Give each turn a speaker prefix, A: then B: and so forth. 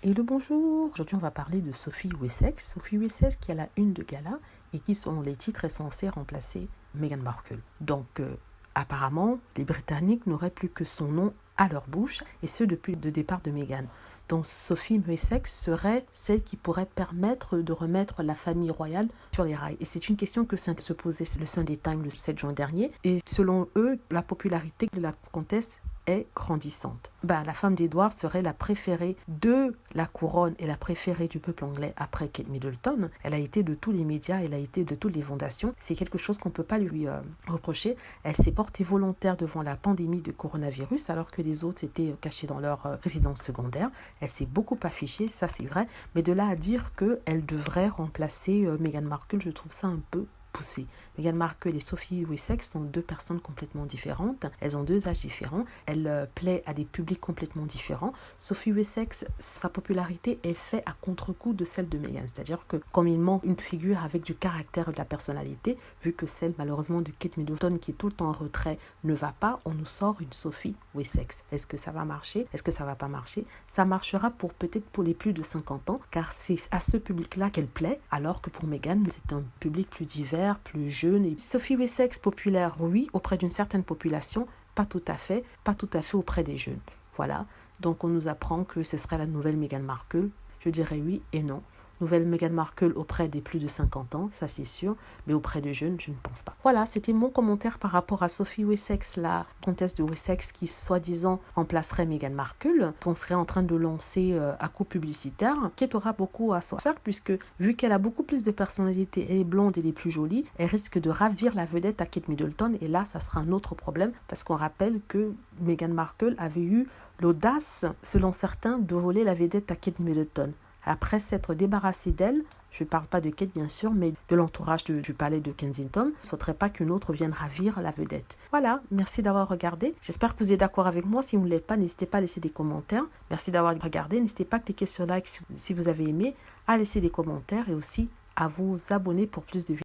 A: Et le bonjour. Aujourd'hui, on va parler de Sophie Wessex. Sophie Wessex qui a la une de gala et qui sont les titres est censé remplacer Meghan Markle. Donc, apparemment, les Britanniques n'auraient plus que son nom à leur bouche et ce depuis le départ de Meghan. Donc Sophie Wessex serait celle qui pourrait permettre de remettre la famille royale sur les rails. Et c'est une question que se posait le Sunday Times le 7 juin dernier. Et selon eux, la popularité de la comtesse est grandissante. La femme d'Édouard serait la préférée de la couronne et la préférée du peuple anglais après Kate Middleton. Elle a été de tous les médias, elle a été de toutes les fondations. C'est quelque chose qu'on ne peut pas lui reprocher. Elle s'est portée volontaire devant la pandémie de coronavirus alors que les autres étaient cachés dans leur résidence secondaire. Elle s'est beaucoup affichée, ça c'est vrai. Mais de là à dire qu'elle devrait remplacer Meghan Markle, je trouve ça un peu poussé. Meghan Markle et Sophie Wessex sont deux personnes complètement différentes. Elles ont deux âges différents. Elle plaît à des publics complètement différents. Sophie Wessex, sa popularité est faite à contre-coup de celle de Meghan. C'est-à-dire que comme il manque une figure avec du caractère et de la personnalité, vu que celle malheureusement de Kate Middleton qui est tout le temps en retrait ne va pas, on nous sort une Sophie Wessex. Est-ce que ça va marcher? Est-ce que ça va pas marcher? Ça marchera peut-être pour les plus de 50 ans, car c'est à ce public-là qu'elle plaît, alors que pour Meghan, c'est un public plus divers, plus jeune. Et Sophie Wessex populaire, oui, auprès d'une certaine population, pas tout à fait auprès des jeunes. Voilà, donc on nous apprend que ce serait la nouvelle Meghan Markle. Je dirais oui et non. Nouvelle Meghan Markle auprès des plus de 50 ans, ça c'est sûr, mais auprès des jeunes, je ne pense pas. Voilà, c'était mon commentaire par rapport à Sophie Wessex, la comtesse de Wessex qui soi-disant remplacerait Meghan Markle, qu'on serait en train de lancer à coup publicitaire, qui aura beaucoup à s'en faire puisque vu qu'elle a beaucoup plus de personnalité, elle est blonde et elle est plus jolie, elle risque de ravir la vedette à Kate Middleton et là, ça sera un autre problème parce qu'on rappelle que Meghan Markle avait eu l'audace, selon certains, de voler la vedette à Kate Middleton. Après s'être débarrassé d'elle, je ne parle pas de Kate bien sûr, mais de l'entourage du palais de Kensington, il ne faudrait pas qu'une autre vienne ravir la vedette. Voilà, merci d'avoir regardé. J'espère que vous êtes d'accord avec moi. Si vous ne l'êtes pas, n'hésitez pas à laisser des commentaires. Merci d'avoir regardé. N'hésitez pas à cliquer sur like si vous avez aimé, à laisser des commentaires et aussi à vous abonner pour plus de vidéos.